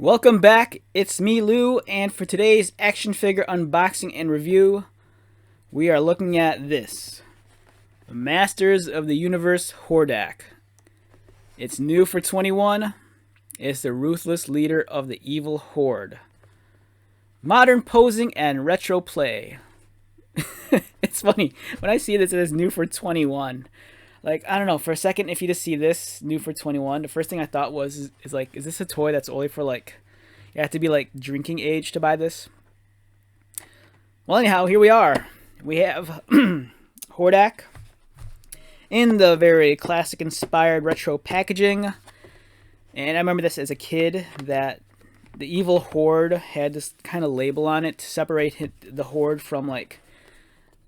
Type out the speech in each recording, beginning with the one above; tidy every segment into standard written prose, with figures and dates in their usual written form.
Welcome back, it's me Lou, and for today's action figure unboxing and review, we are looking at this. The Masters of the Universe Hordak. It's new for 21. It's the ruthless leader of the evil horde. Modern posing and retro play. It's funny, when I see this, it is new for 21. Like, I don't know, for a second, if you just see this, new for 21, the first thing I thought was, is like, is this a toy that's only for, like, you have to be, like, drinking age to buy this? Well, anyhow, here we are. We have Hordak in the very classic-inspired retro packaging. And I remember this as a kid, that the evil horde had this kind of label on it to separate the horde from, like,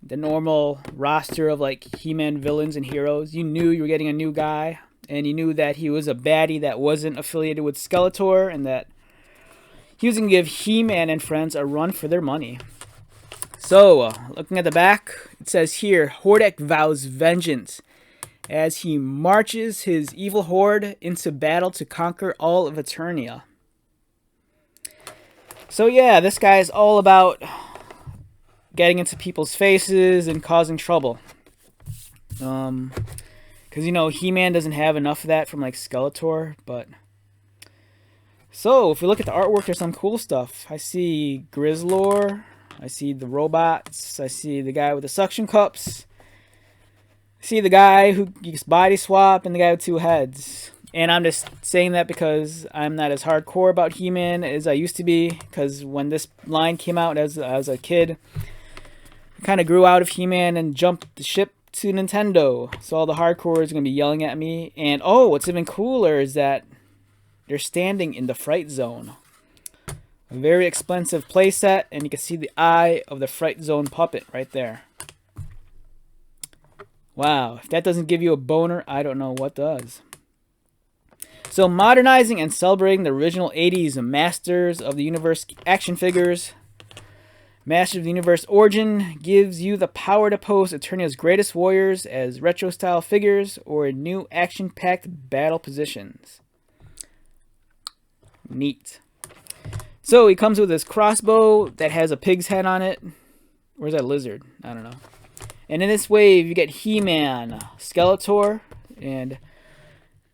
the normal roster of like He-Man villains and heroes. You knew you were getting a new guy, and you knew that he was a baddie that wasn't affiliated with Skeletor, and that he was going to give He-Man and friends a run for their money. So, looking at the back, it says here, Hordak vows vengeance as he marches his evil horde into battle to conquer all of Eternia. So yeah, this guy is all about getting into people's faces and causing trouble. Because, you know, He-Man doesn't have enough of that from, like, Skeletor, but... So, if we look at the artwork, there's some cool stuff. I see Grizzlor, I see the robots, I see the guy with the suction cups, I see the guy who gets body swap, and the guy with two heads. And I'm just saying that because I'm not as hardcore about He-Man as I used to be, because when this line came out as a kid, kind of grew out of He-Man and jumped the ship to Nintendo. So all the hardcores are going to be yelling at me. And oh, what's even cooler is that they're standing in the Fright Zone. A very expensive playset, and you can see the eye of the Fright Zone puppet right there. Wow, if that doesn't give you a boner, I don't know what does. So modernizing and celebrating the original 80s Masters of the Universe action figures. Masters of the Universe Origin gives you the power to pose Eternia's greatest warriors as retro-style figures or in new action-packed battle positions. Neat. So he comes with this crossbow that has a pig's head on it. Where's that lizard? I don't know. And in this wave, you get He-Man, Skeletor, and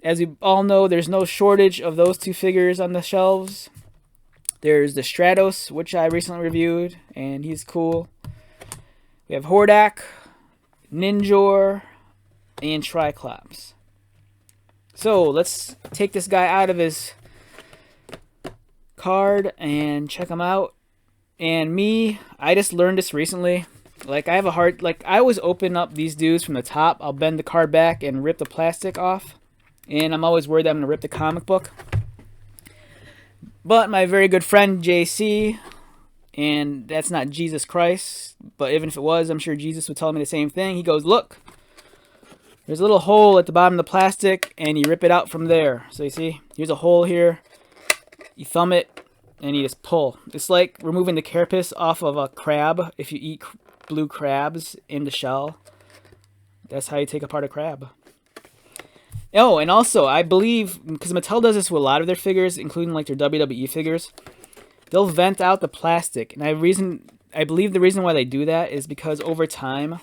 as we all know, there's no shortage of those two figures on the shelves. There's the Stratos, which I recently reviewed, and he's cool. We have Hordak, Ninjor, and Triclops. So let's take this guy out of his card and check him out. And me, I just learned this recently. Like, I have a hard... Like, I always open up these dudes from the top. I'll bend the card back and rip the plastic off. And I'm always worried that I'm going to rip the comic book. But my very good friend JC, and that's not Jesus Christ, but even if it was, I'm sure Jesus would tell me the same thing. He goes, look, there's a little hole at the bottom of the plastic, and you rip it out from there. So you see, here's a hole here. You thumb it, and you just pull. It's like removing the carapace off of a crab if you eat blue crabs in the shell. That's how you take apart a crab. Oh, and also, I believe, because Mattel does this with a lot of their figures, including like their WWE figures, they'll vent out the plastic. And I believe the reason why they do that is because over time,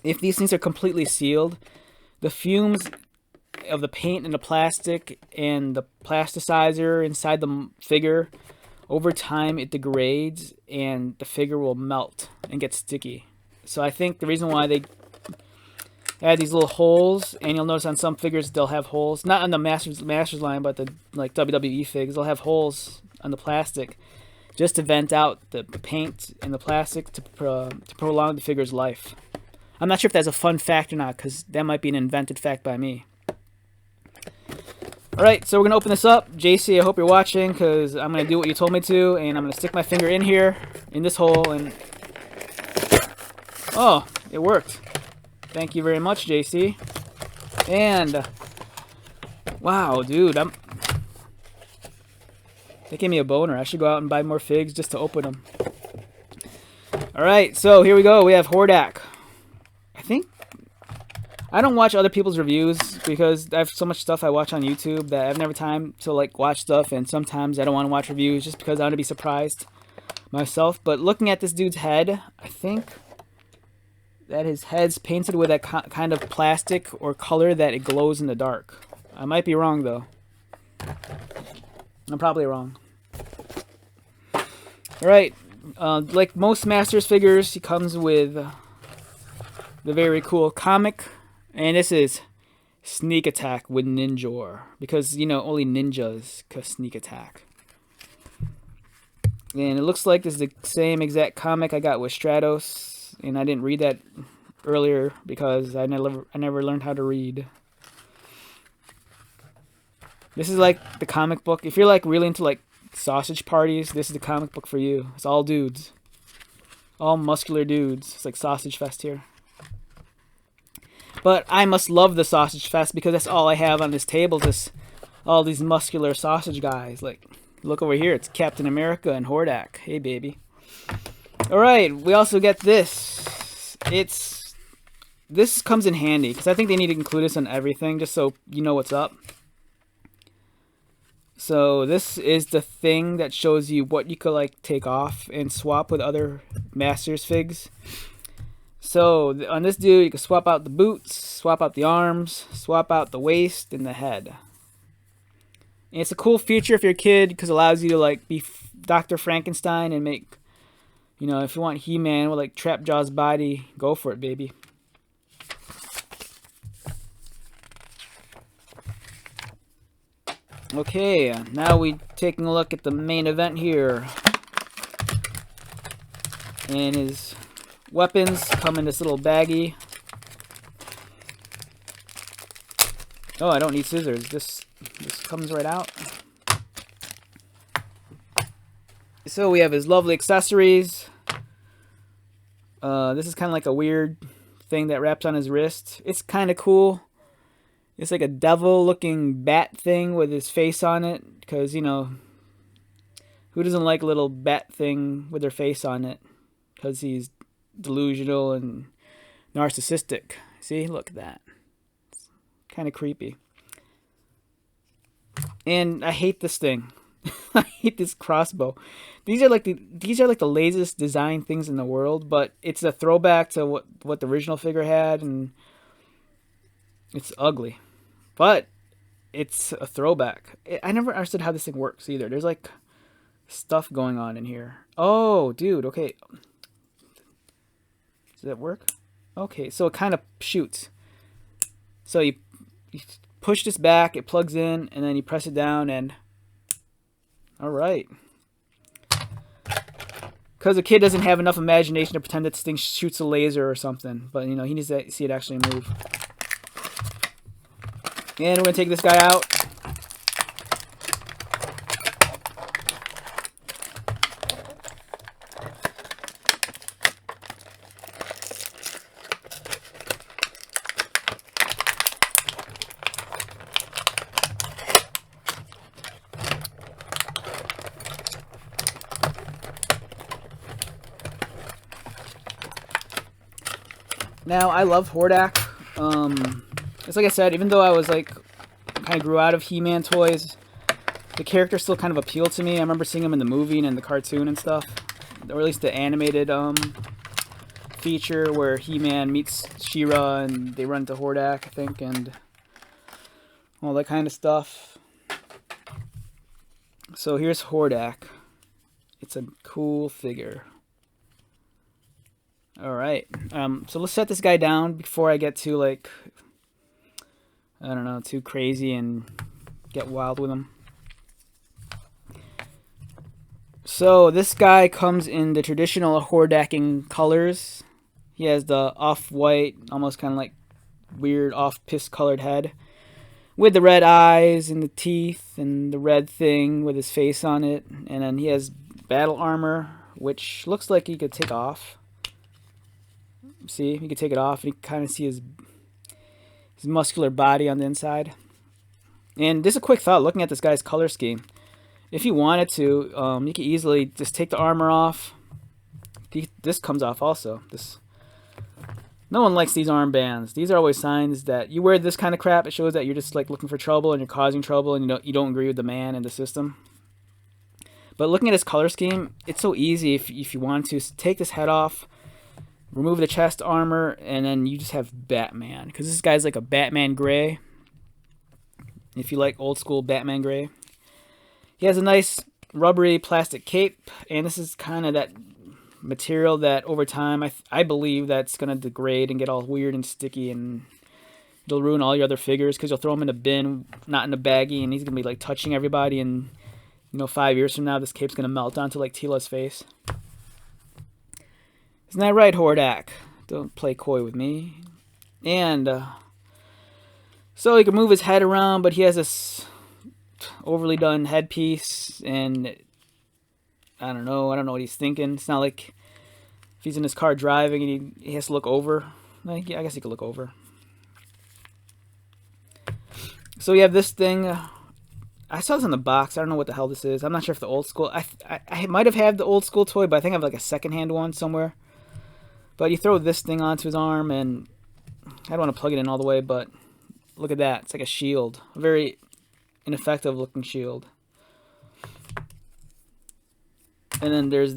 if these things are completely sealed, the fumes of the paint and the plastic and the plasticizer inside the figure, over time it degrades and the figure will melt and get sticky. So I think the reason why they add these little holes, and you'll notice on some figures they'll have holes, not on the Masters line, but the like WWE figs, they'll have holes on the plastic just to vent out the paint and the plastic to prolong the figure's life. I'm not sure if that's a fun fact or not, because that might be an invented fact by me. Alright, so we're going to open this up. JC, I hope you're watching, because I'm going to do what you told me to, and I'm going to stick my finger in here, in this hole, and... Oh, it worked. Thank you very much, JC. And... Wow, dude, that gave me a boner. I should go out and buy more figs just to open them. Alright, so here we go. We have Hordak. I don't watch other people's reviews because I have so much stuff I watch on YouTube that I have never time to like watch stuff, and sometimes I don't want to watch reviews just because I want to be surprised myself. But looking at this dude's head, I think that his head's painted with that kind of plastic or color that it glows in the dark. I might be wrong though. I'm probably wrong. Alright, like most Masters figures, he comes with the very cool comic, and this is Sneak Attack with Ninjor, because, you know, only ninjas can sneak attack. And it looks like it's the same exact comic I got with Stratos, and I didn't read that earlier because I never learned how to read. This is like the comic book. If you're like really into like sausage parties, this is the comic book for you. It's all dudes. All muscular dudes. It's like Sausage Fest here. But I must love the Sausage Fest because that's all I have on this table. Just all these muscular sausage guys. Like, look over here. It's Captain America and Hordak. Hey, baby. Alright, we also get this. This comes in handy because I think they need to include this on everything just so you know what's up. So this is the thing that shows you what you could like take off and swap with other Masters figs. So on this dude, you can swap out the boots, swap out the arms, swap out the waist and the head. And it's a cool feature if you're a kid because it allows you to like be Dr. Frankenstein and make, you know, if you want He-Man with like Trapjaw's body, go for it, baby. Okay, now we taking a look at the main event here. And his weapons come in this little baggie. Oh, I don't need scissors. This comes right out. So we have his lovely accessories. This is kind of like a weird thing that wraps on his wrist. It's kind of cool. It's like a devil-looking bat thing with his face on it. Because, you know, who doesn't like a little bat thing with their face on it? Because he's delusional and narcissistic. See? Look at that. It's kind of creepy. And I hate this thing. I hate this crossbow. These are like the laziest design things in the world, but it's a throwback to what the original figure had, and it's ugly. But it's a throwback. I never understood how this thing works either. There's like stuff going on in here. Oh, dude, okay. Does that work? Okay, so it kind of shoots. So you push this back, it plugs in, and then you press it down, and alright. Because the kid doesn't have enough imagination to pretend that this thing shoots a laser or something. But, you know, he needs to see it actually move. And we're going to take this guy out. Now, I love Hordak. It's like I said, even though I was like, kind of grew out of He-Man toys, the character still kind of appealed to me. I remember seeing him in the movie and in the cartoon and stuff. Or at least the animated feature where He-Man meets She-Ra and they run to Hordak, I think, and all that kind of stuff. So here's Hordak. It's a cool figure. Alright, so let's set this guy down before I get too, like, I don't know, too crazy and get wild with him. So this guy comes in the traditional Hordaking colors. He has the off-white, almost kind of like weird off-piss colored head, with the red eyes and the teeth and the red thing with his face on it. And then he has battle armor, which looks like he could take off. See, you can take it off and you can kind of see his muscular body on the inside. And just a quick thought, looking at this guy's color scheme. If you wanted to, you could easily just take the armor off. This comes off also. No one likes these armbands. These are always signs that you wear this kind of crap. It shows that you're just like looking for trouble and you're causing trouble and you don't agree with the man and the system. But looking at his color scheme, it's so easy if you want to. Take this head off, remove the chest armor, and then you just have Batman. Because this guy's like a Batman gray. If you like old school Batman gray. He has a nice rubbery plastic cape, and this is kind of that material that over time I believe that's going to degrade and get all weird and sticky, and it'll ruin all your other figures because you'll throw them in a bin, not in a baggie, and he's going to be like touching everybody, and 5 years from now this cape's going to melt onto like Tila's face. Isn't that right, Hordak? Don't play coy with me. And so he can move his head around, but he has this overly done headpiece, and I don't know what he's thinking. It's not like if he's in his car driving and he has to look over. Like, yeah, I guess he could look over. So you have this thing. I saw this in the box. I don't know what the hell this is. I'm not sure if the old school. I might have had the old school toy, but I think I have like a secondhand one somewhere. But you throw this thing onto his arm, and I don't want to plug it in all the way, but look at that. It's like a shield. A very ineffective looking shield. And then there's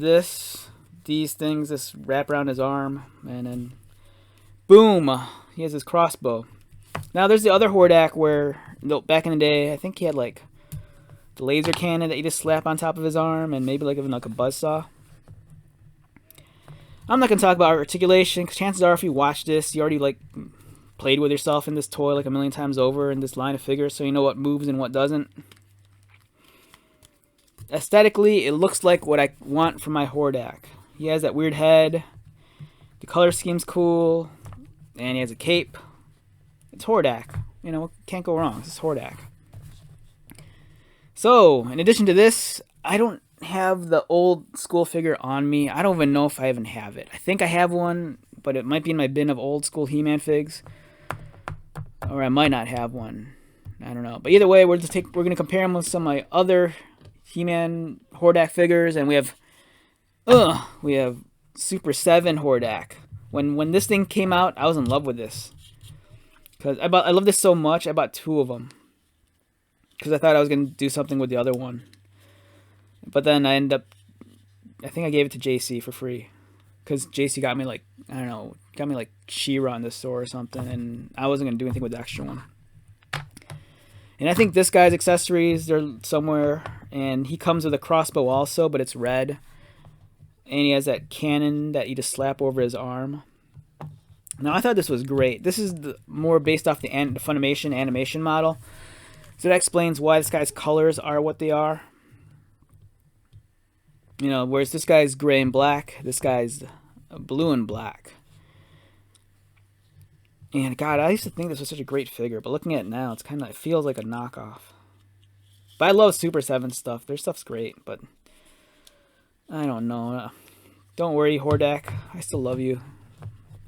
these things, this wrap around his arm, and then boom, he has his crossbow. Now there's the other Hordak where back in the day, I think he had like the laser cannon that you just slap on top of his arm, and maybe like even like a buzzsaw. I'm not gonna talk about articulation because chances are if you watch this, you already like played with yourself in this toy like a million times over in this line of figures, so you know what moves and what doesn't. Aesthetically, it looks like what I want from my Hordak. He has that weird head. The color scheme's cool. And he has a cape. It's Hordak. Can't go wrong. This is Hordak. So, in addition to this, I don't have the old school figure on me. I don't even know if I even have it. I think I have one, but it might be in my bin of old school He-Man figs. Or I might not have one. I don't know. But either way, we're going to compare them with some of my other He-Man Hordak figures, and we have Super 7 Hordak. When this thing came out, I was in love with this. Because I love this so much, I bought 2 of them. Because I thought I was going to do something with the other one. But then I think I gave it to JC for free. Because JC got me like, I don't know, She-Ra in the store or something, and I wasn't going to do anything with the extra one. And I think this guy's accessories, they're somewhere. And he comes with a crossbow also, but it's red. And he has that cannon that you just slap over his arm. Now, I thought this was great. This is more based off the Funimation animation model. So that explains why this guy's colors are what they are. Whereas this guy's gray and black, this guy's blue and black. And God, I used to think this was such a great figure, but looking at it now, it feels like a knockoff. But I love Super 7 stuff. Their stuff's great, but I don't know. Don't worry, Hordak. I still love you.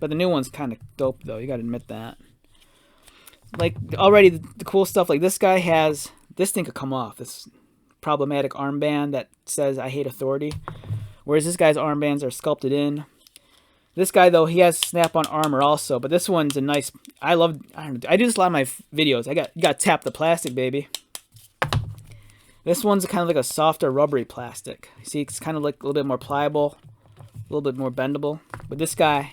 But the new one's kind of dope, though. You gotta admit that. Like, already, the cool stuff, like this guy has... This thing could come off. This problematic armband that says, I hate authority. Whereas this guy's armbands are sculpted in. This guy, though, he has snap-on armor also, but this one's a nice... I do this a lot in my videos. You gotta tap the plastic, baby. This one's kind of like a softer, rubbery plastic. You see, it's kind of like a little bit more pliable, a little bit more bendable. But this guy's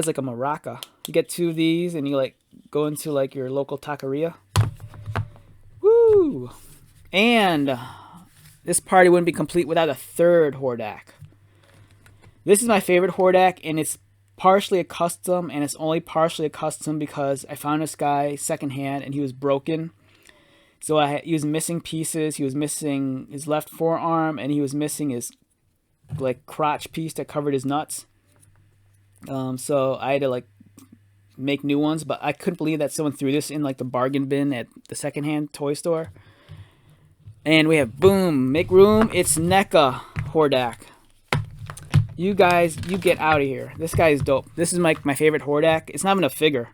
like a maraca. You get 2 of these, and you like go into like your local taqueria. Woo! And this party wouldn't be complete without a 3rd Hordak. This is my favorite Hordak, and it's partially a custom, and it's only partially a custom because I found this guy secondhand, and he was broken. So he was missing pieces. He was missing his left forearm, and he was missing his like crotch piece that covered his nuts. So I had to like make new ones, but I couldn't believe that someone threw this in like the bargain bin at the secondhand toy store. And we have boom, make room. It's NECA Hordak. You guys, you get out of here. This guy is dope. This is my favorite Hordak. It's not even a figure.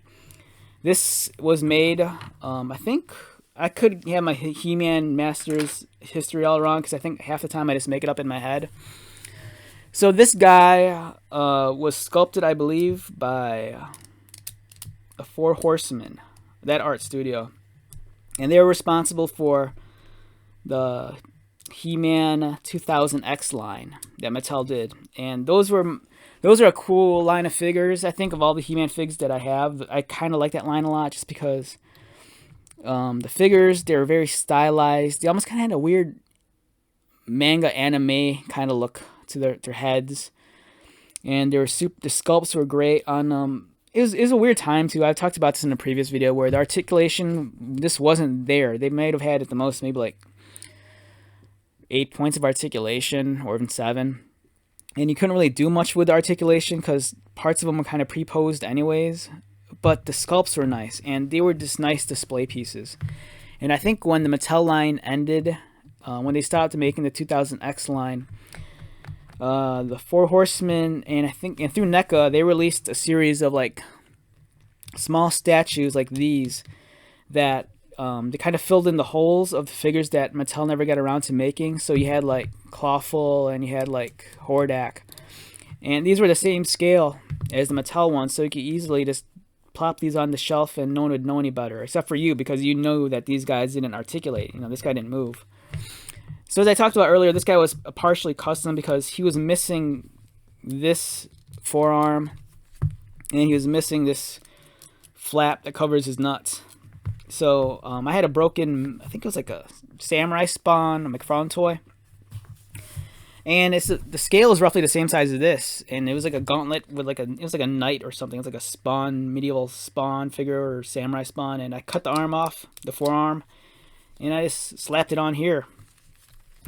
This was made, I think, I could have my He-Man Masters history all wrong because I think half the time I just make it up in my head. So this guy was sculpted, I believe, by the Four Horsemen, that art studio, and they were responsible for the He-Man 2000X line that Mattel did, and those are a cool line of figures. I think of all the He-Man figs that I have, I kind of like that line a lot, just because the figures, they're very stylized. They almost kind of had a weird manga anime kind of look to their heads, and the sculpts were great on it was a weird time too. I've talked about this in a previous video where the articulation, this wasn't there. They might have had at the most maybe like 8 points of articulation, or even 7, and you couldn't really do much with the articulation because parts of them were kind of pre-posed anyways. But the sculpts were nice, and they were just nice display pieces. And I think when the Mattel line ended, when they stopped making the 2000X line, the Four Horsemen and through NECA, they released a series of like small statues like these that they kind of filled in the holes of the figures that Mattel never got around to making. So you had like Clawful and you had like Hordak, and these were the same scale as the Mattel ones, so you could easily just plop these on the shelf and no one would know any better, except for you, because you know that these guys didn't articulate. You know, this guy didn't move. So as I talked about earlier, this guy was partially custom because he was missing this forearm, and he was missing this flap that covers his nuts. So I had a broken, I think it was like a Samurai Spawn, a McFarlane toy. And the scale is roughly the same size as this, and it was like a gauntlet with it was like a knight or something. It was like a Spawn, medieval Spawn figure or Samurai Spawn, and I cut the arm off, the forearm, and I just slapped it on here.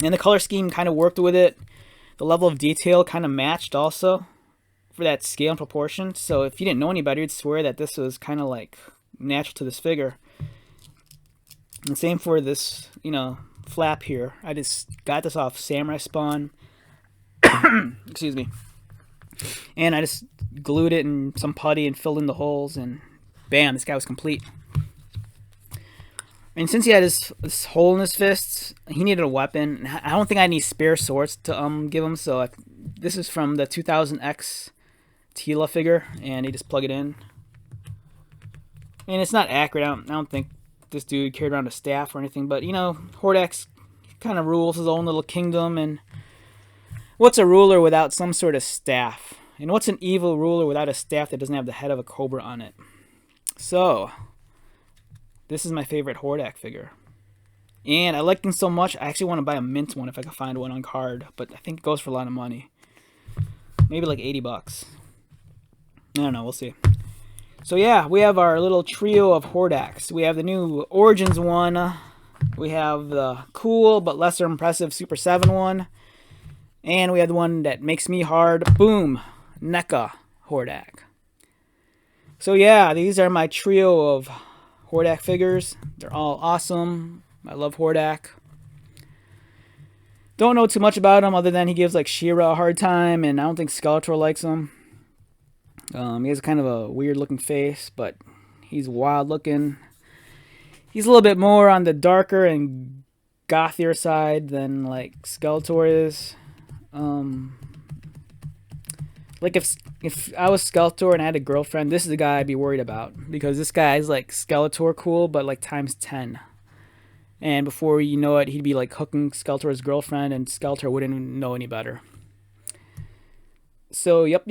And the color scheme kind of worked with it. The level of detail kind of matched also for that scale and proportion. So if you didn't know any better, you'd swear that this was kind of like natural to this figure. And same for this, flap here. I just got this off Samurai Spawn. Excuse me. And I just glued it in some putty and filled in the holes, and bam, this guy was complete. And since he had this hole in his fist, he needed a weapon. I don't think I had any spare swords to give him, so this is from the 2000X Tila figure, and you just plug it in. And it's not accurate. I don't think this dude carried around a staff or anything, but Hordak's kind of rules his own little kingdom, and what's a ruler without some sort of staff? And what's an evil ruler without a staff that doesn't have the head of a cobra on it? So this is my favorite Hordak figure. And I like him so much, I actually want to buy a mint one if I can find one on card. But I think it goes for a lot of money. Maybe like 80 bucks. I don't know, we'll see. So yeah, we have our little trio of Hordaks. We have the new Origins one. We have the cool but lesser impressive Super 7 one. And we have the one that makes me hard. Boom! NECA Hordak. So yeah, these are my trio of Hordak figures. They're all awesome. I love Hordak. Don't know too much about him other than he gives like She-Ra a hard time, and I don't think Skeletor likes him. He has kind of a weird looking face, but he's wild looking. He's a little bit more on the darker and gothier side than like Skeletor is. Like if I was Skeletor and I had a girlfriend, this is the guy I'd be worried about, because this guy is like Skeletor cool, but like times 10. And before you know it, he'd be like hooking Skeletor's girlfriend, and Skeletor wouldn't know any better. So yep,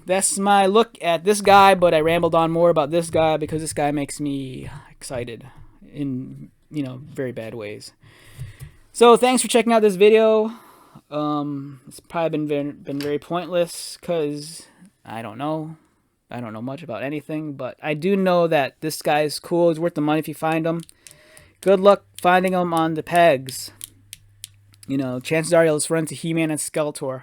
that's my look at this guy, but I rambled on more about this guy because this guy makes me excited in very bad ways. So thanks for checking out this video. It's probably been very pointless because I don't know much about anything, but I do know that this guy is cool. He's worth the money if you find him. Good luck finding him on the pegs. Chances are you'll just run into He-Man and Skeletor,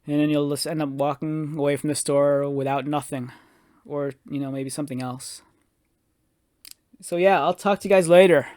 and then you'll just end up walking away from the store without nothing, or maybe something else. So yeah, I'll talk to you guys later.